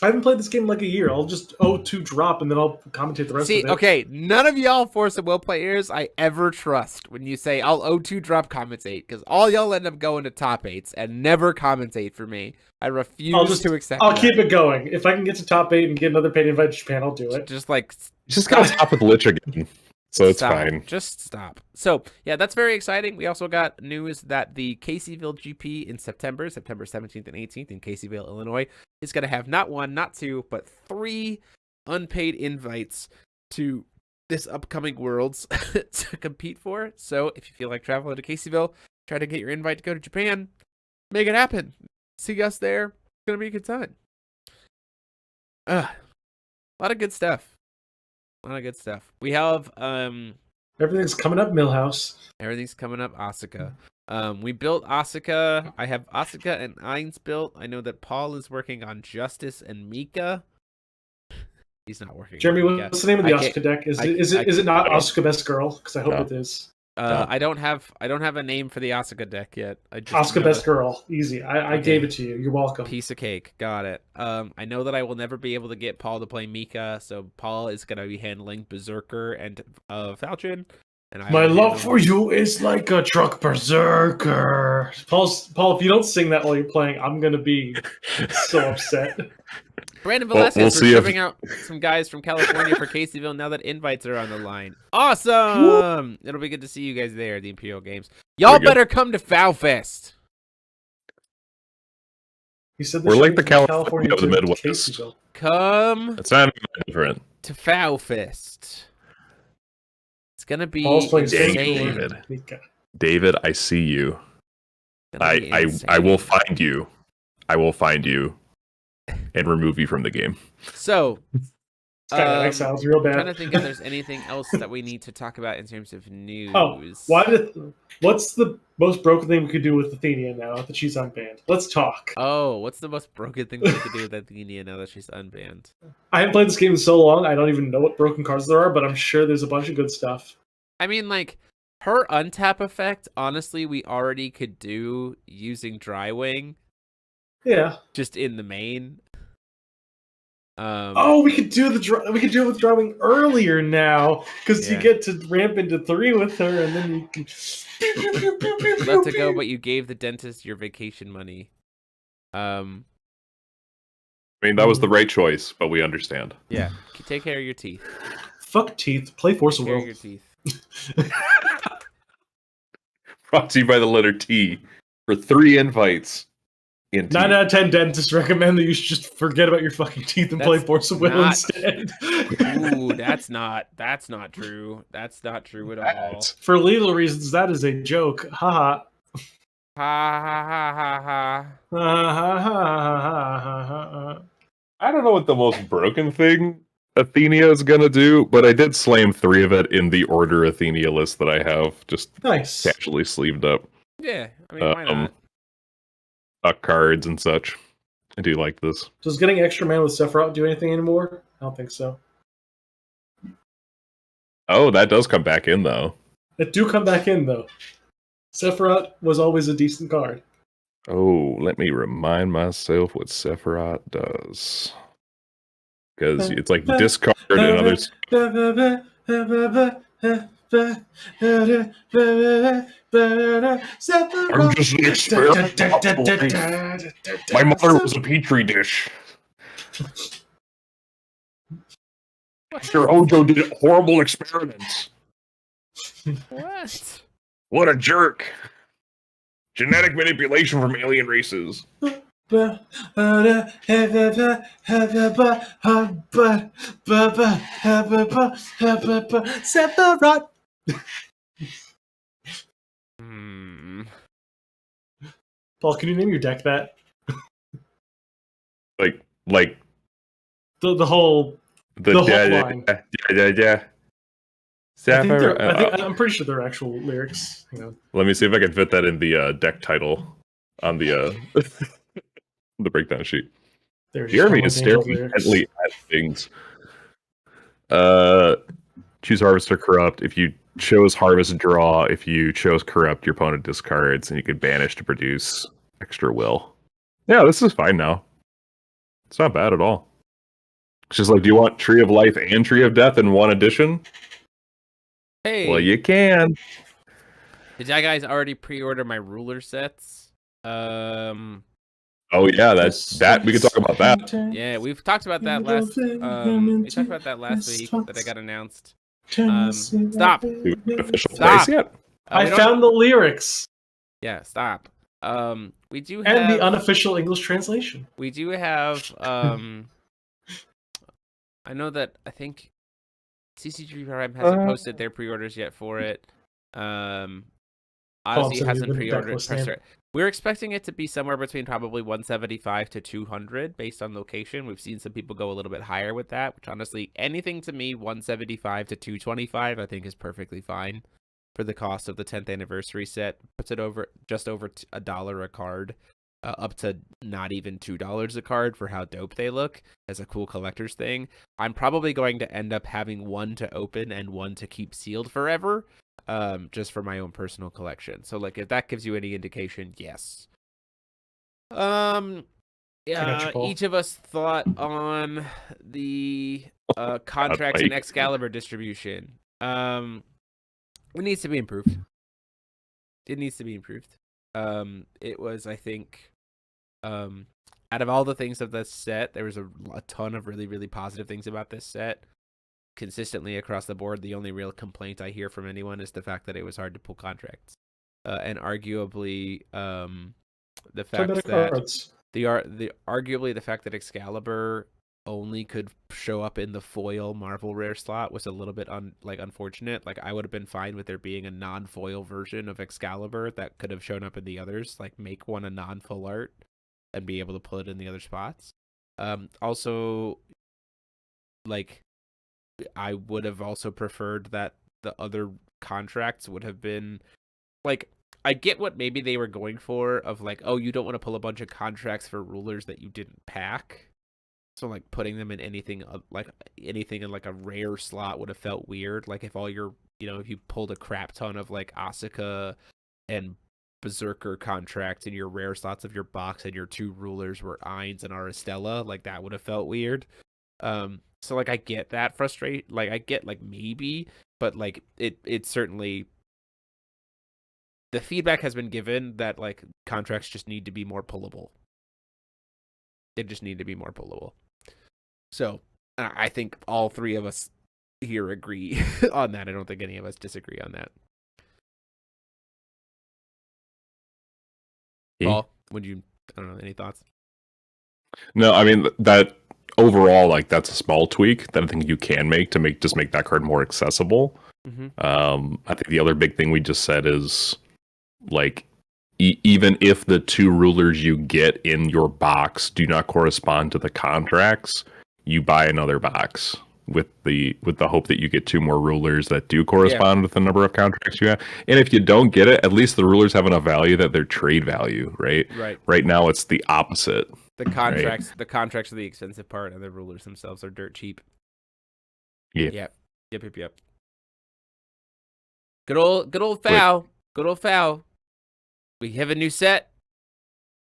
I haven't played this game in like a year. I'll just 0-2 drop and then I'll commentate the rest of it. Okay, none of y'all Force of Will players I ever trust when you say I'll 0-2 drop commentate, because all y'all end up going to top 8s and never commentate for me. I refuse to accept I'll that. keep it going. If I can get to top 8 and get another paid invite to Japan, I'll do it. Just gotta stop with Lich again. So it's fine. Just stop. So, yeah, that's very exciting. We also got news that the Caseyville GP in September 17th and 18th in Caseyville, Illinois, is going to have not 1, not 2, but 3 unpaid invites to this upcoming Worlds to compete for. So, if you feel like traveling to Caseyville, try to get your invite to go to Japan. Make it happen. See us there. It's going to be a good time. A lot of good stuff. We have Everything's coming up, Millhouse. Everything's coming up, Asuka. We built Asuka. I have Asuka and Ainz built. I know that Paul is working on Justice and Mika. He's not working. Jeremy, on Mika. what's the name of the Asuka deck? Is it not Asuka Best Girl? Because I hope No. it is. No. I don't have a name for the Asuka deck yet. I just Asuka know best that- girl, easy. I Okay. gave it to you. You're welcome. Piece of cake. Got it. I know that I will never be able to get Paul to play Mika, so Paul is gonna be handling Berserker and Falchion. And I My will love handle- for you is like a truck berserker. Paul, if you don't sing that while you're playing, I'm gonna be so upset. Brandon Well, Velasquez, we'll we're see if- shipping out some guys from California for Caseyville now that invites are on the line. Awesome! It'll be good to see you guys there at the Imperial Games. Y'all Very good. better come to FowFest. He said We're like the shipping from California of the to Midwest. Caseyville. Come It's not even different. to FowFest. It's gonna be Paul's playing insane. David. Mika. David, I see you. Gonna be I insane. will find you. I will find you and remove you from the game. So, This guy got exiled real I'm trying bad. to think if there's anything else that we need to talk about in terms of news. Oh, what's the most broken thing we could do with Athenia now that she's unbanned? Let's talk. Oh, what's the most broken thing we could do with Athenia now that she's unbanned? I haven't played this game in so long, I don't even know what broken cards there are, but I'm sure there's a bunch of good stuff. I mean, like, her untap effect, honestly, we already could do using Drywing, Yeah. just in the main. Oh, we could do we could do it with drawing earlier now because Yeah. you get to ramp into 3 with her, and then you can. You'd love to go, but you gave the dentist your vacation money. I mean, that was the right choice, but we understand. Yeah, take care of your teeth. Fuck teeth. Play Force Take of care of Will. your teeth. Brought to you by the letter T for 3 invites. In T. 9 out of 10 dentists recommend that you should just forget about your fucking teeth and play That's Force of Will not- instead. Ooh, that's not true. That's not true at all. That. For legal reasons, that is a joke. Haha. Ha ha ha ha ha. Ha ha ha ha ha ha. I don't know what the most broken thing Athenia is gonna do, but I did slam 3 of it in the order Athenia list that I have, just Nice. casually sleeved up. Yeah, I mean, why not? Cards and such. I do like this. Does getting extra man with Sephiroth do anything anymore? I don't think so. Oh, that does come back in though. It do come back in though. Sephiroth was always a decent card. Oh, let me remind myself what Sephiroth does. Because it's like discard and others. I'm just an experiment. My mother was a petri dish. Mr. Hojo did horrible experiments. What? What a jerk. Genetic manipulation from alien races. Sephiroth. Paul, can you name your deck that? Like The whole. the The whole yeah. line. I'm pretty sure they're actual lyrics. Hang on. Let me see if I can fit that in the deck title on the the breakdown sheet. They're just Jeremy common is angel staring lyrics. intently at things. Choose Harvest or Corrupt. If you chose Harvest, draw. If you chose Corrupt, your opponent discards, and you could banish to produce extra will. Yeah, this is fine now. It's not bad at all. It's just like, do you want Tree of Life and Tree of Death in one edition? Hey, Well, you can. did you guys already pre-order my ruler sets? Oh yeah, that we could talk about that. Yeah, we've talked about that last. We talked about that last week that I got announced. Stop. Do we have official Stop. price yet? I We don't- found the lyrics Yeah, stop. We do have. and the unofficial English translation. We do have. I know that I think CCG Prime hasn't posted their pre-orders yet for it. Odyssey sending hasn't you the pre-ordered. decklist name. We're expecting it to be somewhere between probably 175 to 200 based on location. We've seen some people go a little bit higher with that, which honestly, anything to me 175 to 225 I think is perfectly fine for the cost of the 10th anniversary set. Puts it over just over $1 a card, up to not even $2 a card for how dope they look as a cool collector's thing. I'm probably going to end up having one to open and one to keep sealed forever. just for my own personal collection. So like if that gives you any indication, yes. Yeah, Paul. each of us thought on the contracts and Like, Excalibur distribution. It needs to be improved. It needs to be improved. It was, I think, out of all the things of this set, there was a ton of really, really positive things about this set. Consistently across the board, the only real complaint I hear from anyone is the fact that it was hard to pull contracts, and arguably, the fact that arguably the fact that Excalibur only could show up in the foil Marvel rare slot was a little bit unfortunate. Like I would have been fine with there being a non-foil version of Excalibur that could have shown up in the others, like make one a non-full art and be able to put it in the other spots. Also, like I would have also preferred that the other contracts would have been like, I get what maybe they were going for of like, oh, you don't want to pull a bunch of contracts for rulers that you didn't pack. So like putting them in anything in like a rare slot would have felt weird. Like if all your, if you pulled a crap ton of like Asuka and Berserker contracts in your rare slots of your box and your two rulers were Ainz and Aristella, like that would have felt weird. So like I get that frustrate, like I get like maybe, but like it certainly, the feedback has been given that like contracts just need to be more pullable. They just need to be more pullable. So I think all three of us here agree on that. I don't think any of us disagree on that. Paul, I don't know, any thoughts? No, I mean that overall, like that's a small tweak that I think you can make to make that card more accessible. Mm-hmm. I think the other big thing we just said is like even if the two rulers you get in your box do not correspond to the contracts, you buy another box with the hope that you get two more rulers that do correspond with the number of contracts you have. And if you don't get it, at least the rulers have enough value that they're trade value, right? Right now it's the opposite. The contracts are the expensive part, and the rulers themselves are dirt cheap. Yep. Good old foul. Good old foul. We have a new set.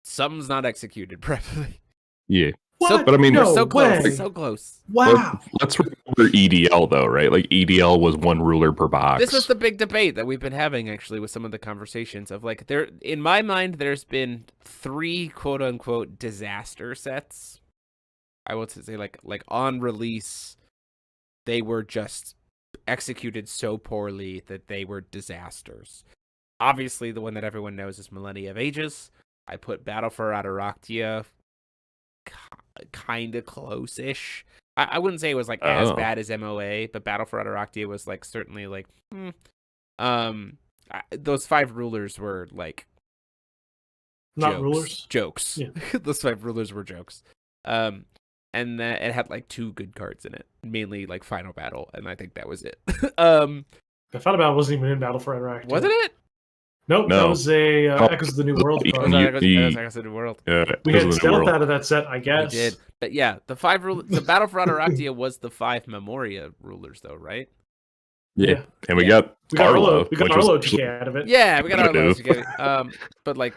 Something's not executed properly. Yeah. What? But I mean, we're so close. So close. Wow. Let's remember EDL though, right? Like EDL was one ruler per box. This was the big debate that we've been having actually with some of the conversations of like in my mind, there's been 3 quote unquote disaster sets. I would say like on release, they were just executed so poorly that they were disasters. Obviously, the one that everyone knows is Millennia of Aegis. I put Battle for Adaraktia kind of close-ish. I wouldn't say it was like as bad as MOA, but Battle for Adaraktia was like certainly like those 5 rulers were like jokes. Yeah. Those 5 rulers were jokes. And then it had like 2 good cards in it, mainly like Final Battle, and I think that was it. The Final Battle wasn't even in Battle for Adaraktia. Wasn't it? Nope, no. That was a Echoes of the New World card. Echoes of the New World. We had Stealth out of that set, I guess. We did. But yeah, the Battle for Adaraktia was the 5 Memoria rulers, though, right? Yeah. And we got Arlo. We got Arlo GK out of it. Yeah, we got Arlo GK. But like,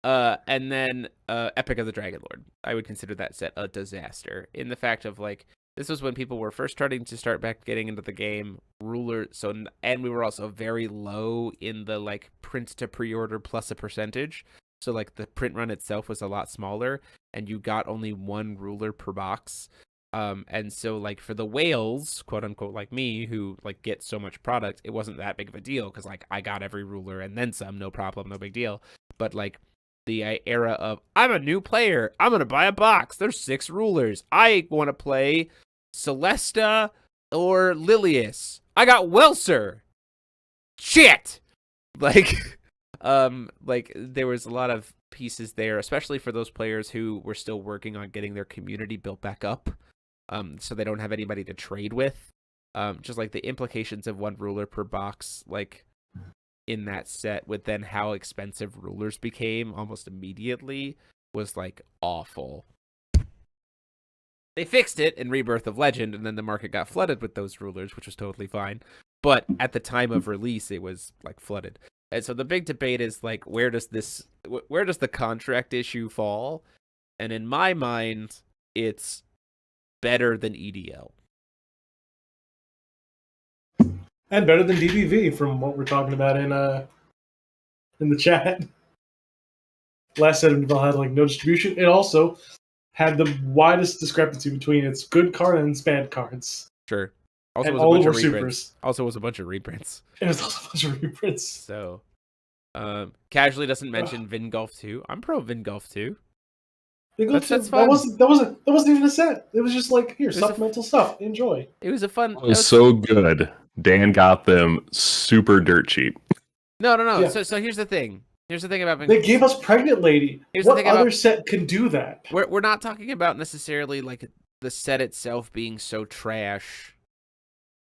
and then Epic of the Dragon Lord. I would consider that set a disaster in the fact of like, this was when people were first starting to start back getting into the game. And we were also very low in the like print to pre-order plus a percentage. So like the print run itself was a lot smaller, and you got only 1 ruler per box. And so like for the whales, quote unquote, like me, who like get so much product, it wasn't that big of a deal because like I got every ruler and then some, no problem, no big deal. But like the era of I'm a new player, I'm gonna buy a box. There's 6 rulers. I want to play Celesta or Lilius. I got Welser. Shit. Like there was a lot of pieces there, especially for those players who were still working on getting their community built back up. So they don't have anybody to trade with. Just like the implications of 1 ruler per box, like in that set, with then how expensive rulers became almost immediately was like awful. They fixed it in Rebirth of Legend, and then the market got flooded with those rulers, which was totally fine. but at the time of release, it was like flooded. And so the big debate is like, where does the contract issue fall? And in my mind, it's better than EDL. And better than DBV from what we're talking about in the chat. Last set of Devel had like no distribution. It also had the widest discrepancy between its good card and its bad cards. Sure. Also, And was a all bunch were of reprints. supers. Also, was a bunch of reprints. It was also a bunch of reprints. So, casually doesn't mention Vingolf 2. I'm pro Vingolf 2. That's fun. That wasn't even a set. It was just like, here, supplemental stuff. Enjoy. It was a fun. It was so good. Dan got them super dirt cheap. No. Yeah. So here's the thing. Here's the thing about Vingolf. They gave us Pregnant Lady. Here's the what thing other about- set can do that? We're not talking about necessarily like the set itself being so trash.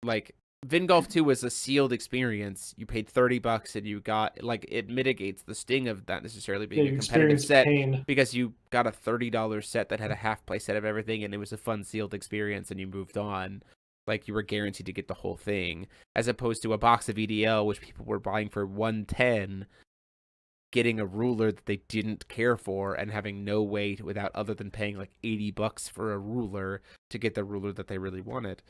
Like Vingolf 2 was a sealed experience. You paid $30 and you got like it mitigates the sting of that necessarily being a competitive set pain. because you got a $30 set that had a half play set of everything and it was a fun sealed experience and you moved on. Like you were guaranteed to get the whole thing, as opposed to a box of EDL which people were buying for $110. Getting a ruler that they didn't care for and having no way without other than paying like $80 for a ruler to get the ruler that they really wanted.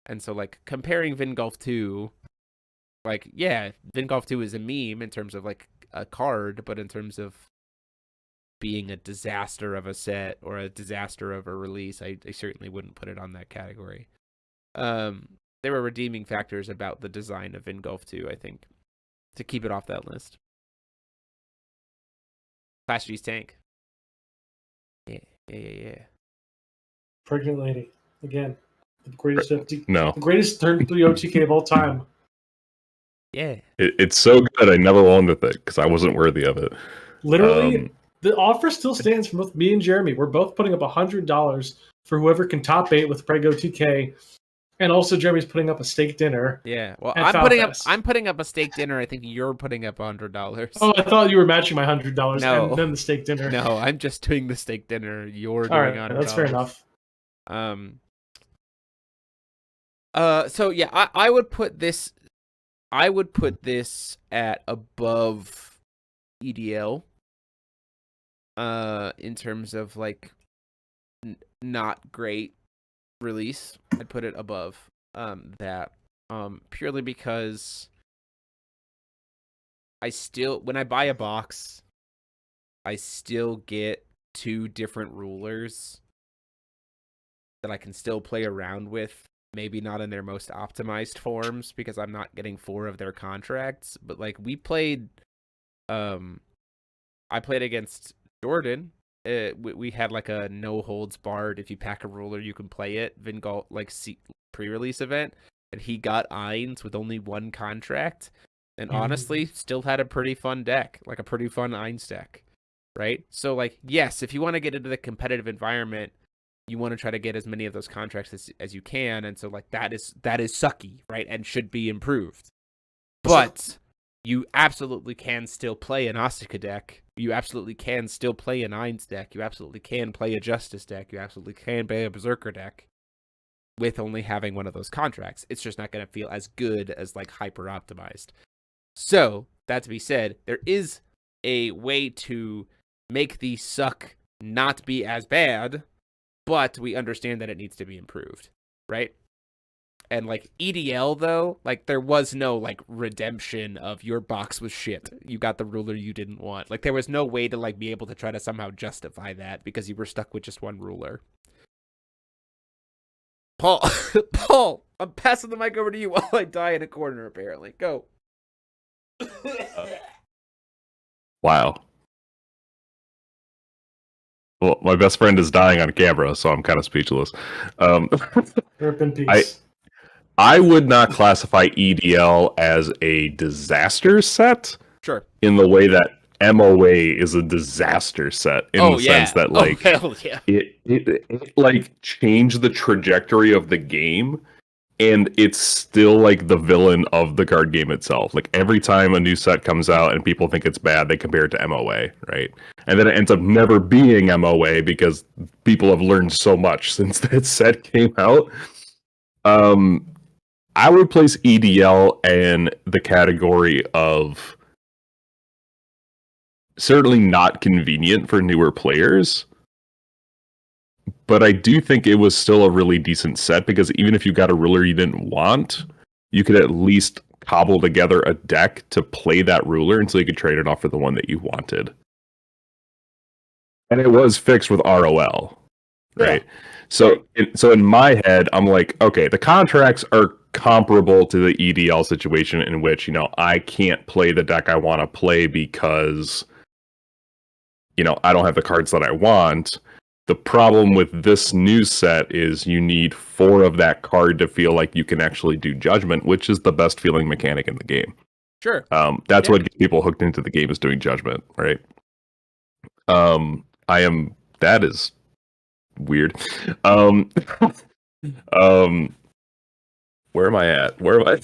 And so like comparing Vingolf 2, like, yeah, Vingolf 2 is a meme in terms of like a card, but in terms of being a disaster of a set or a disaster of a release, I certainly wouldn't put it on that category. There were redeeming factors about the design of Vingolf 2, I think, to keep it off that list. Class G's tank. Yeah. Pregnant Lady. Again. The greatest No. the greatest turn 3 OTK of all time. Yeah. It's so good. I never won with it because I wasn't worthy of it. Literally, the offer still stands for both me and Jeremy. We're both putting up $100 for whoever can top 8 with Preg OTK. And also Jeremy's putting up a steak dinner. Yeah. Well, at I'm putting up a steak dinner. I think you're putting up $100. Oh, I thought you were matching my $100 No. and then the steak dinner. No, I'm just doing the steak dinner. You're All doing right, $100. that's fair enough. So yeah, I would put this at above EDL. In terms of like not great release, I'd put it above that. Purely because when I buy a box, I still get 2 different rulers that I can still play around with. Maybe not in their most optimized forms because I'm not getting 4 of their contracts. But like we played, I played against Jordan. We had like a no holds barred. If you pack a ruler, you can play it. Vingolf like pre-release event, and he got Eins with only 1 contract, and honestly, still had a pretty fun deck, like a pretty fun Eins deck, right? So like, yes, if you want to get into the competitive environment, you want to try to get as many of those contracts as you can, and so like that is sucky, right, and should be improved. But you absolutely can still play an Ostica deck. You absolutely can still play an Eins deck. You absolutely can play a Justice deck. You absolutely can play a Berserker deck with only having 1 of those contracts. It's just not going to feel as good as like hyper optimized. So that to be said, there is a way to make the suck not be as bad, but we understand that it needs to be improved, right? And like EDL though, like there was no like redemption of your box was shit. You got the ruler you didn't want. Like there was no way to like be able to try to somehow justify that because you were stuck with just 1 ruler. Paul, I'm passing the mic over to you while I die in a corner apparently. Go. Wow. Well, my best friend is dying on camera, so I'm kind of speechless. Rip in peace. I would not classify EDL as a disaster set. Sure. In the way that MOA is a disaster set, in the sense that like hell yeah. it like changed the trajectory of the game, and it's still like the villain of the card game itself. Like every time a new set comes out and people think it's bad, they compare it to MOA, right? And then it ends up never being MOA because people have learned so much since that set came out. I would place EDL in the category of certainly not convenient for newer players, but I do think it was still a really decent set because even if you got a ruler you didn't want, you could at least cobble together a deck to play that ruler until you could trade it off for the one that you wanted. And it was fixed with ROL, right? Yeah. So in my head, I'm like, okay, the contracts are comparable to the EDL situation in which, I can't play the deck I want to play because, I don't have the cards that I want. The problem with this new set is you need 4 of that card to feel like you can actually do Judgment, which is the best feeling mechanic in the game. Sure. That's what gets people hooked into the game, is doing Judgment, right? That is weird. Where am I at? Where am I?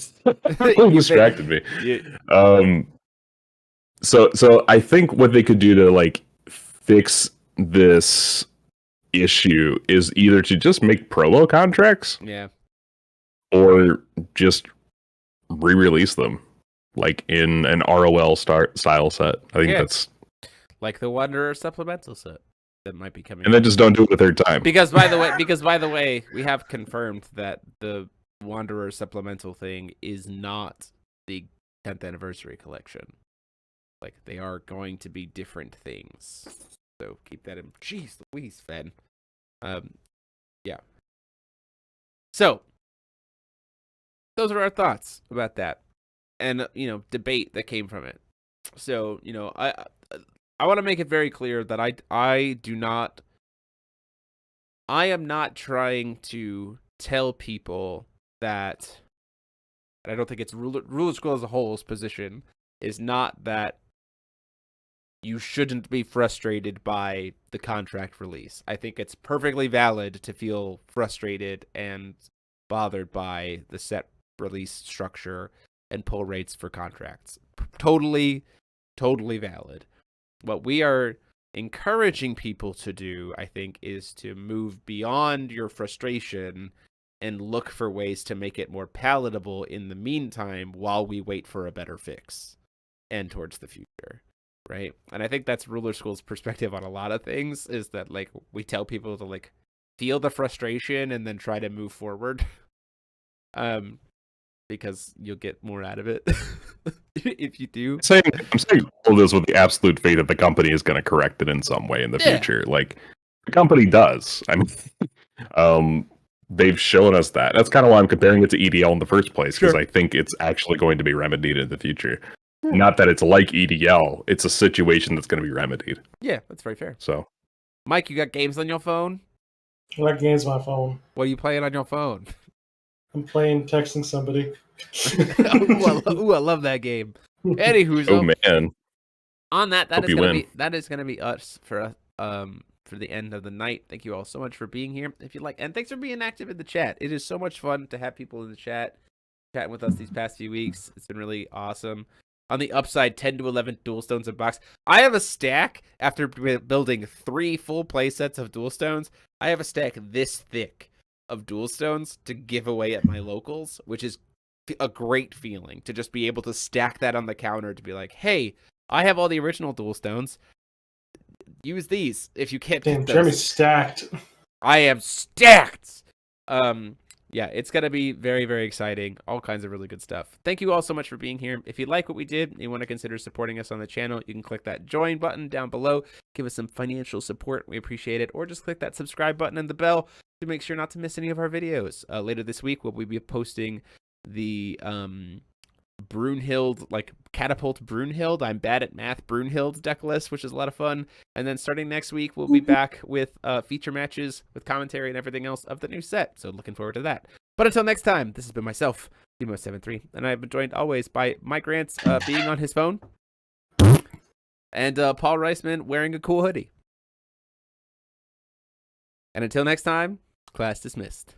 You distracted me. Yeah. So I think what they could do to like fix this issue is either to just make promo contracts, or just re-release them like in an ROL style set. I think that's like the Wanderer supplemental set that might be coming. And then just don't do it a third time. Because by the way, we have confirmed that the Wanderer supplemental thing is not the 10th anniversary collection. Like, they are going to be different things. So keep that in. Jeez Louise, Fen. Yeah. So those are our thoughts about that, and debate that came from it. So I want to make it very clear that I am not trying to tell people that, and I don't think it's Ruler School as a whole's position is not that you shouldn't be frustrated by the contract release. I think it's perfectly valid to feel frustrated and bothered by the set release structure and pull rates for contracts. Totally valid. What we are encouraging people to do, I think, is to move beyond your frustration and look for ways to make it more palatable in the meantime while we wait for a better fix and towards the future. Right. And I think that's Ruler School's perspective on a lot of things, is that like we tell people to like feel the frustration and then try to move forward. Because you'll get more out of it if you do. I'm saying all this with the absolute faith that the company is going to correct it in some way in the future. Like the company does. I mean, they've shown us that. That's kind of why I'm comparing it to EDL in the first place, because I think it's actually going to be remedied in the future. Not that it's like EDL, it's a situation that's going to be remedied. Yeah, that's very fair. So, Mike, you got games on your phone? I got games on my phone. What are you playing on your phone? I'm playing texting somebody. Ooh, I love that game. Anywho, oh man. On that is gonna be us for the end of the night. Thank you all so much for being here. If you like, and thanks for being active in the chat. It is so much fun to have people in the chat chatting with us these past few weeks. It's been really awesome. On the upside, 10 to 11 Dual Stones a box. I have a stack after building 3 full play sets of Dual Stones. I have a stack this thick of Dual Stones to give away at my locals, which is a great feeling to just be able to stack that on the counter to be like, hey, I have all the original Dual Stones. Use these if you can't. Damn, Jeremy's stacked. I am stacked. Yeah, it's going to be very, very exciting. All kinds of really good stuff. Thank you all so much for being here. If you like what we did and you want to consider supporting us on the channel, you can click that join button down below. Give us some financial support. We appreciate it. Or just click that subscribe button and the bell to make sure not to miss any of our videos. Later this week, we'll be posting the Brunhild, like Catapult Brunhild, I'm bad at math Brunhild deck list, which is a lot of fun. And then starting next week, we'll be back with feature matches with commentary and everything else of the new set. So looking forward to that. But until next time, this has been myself, Demo73, and I've been joined always by Mike Grants being on his phone and Paul Reisman wearing a cool hoodie. And until next time, class dismissed.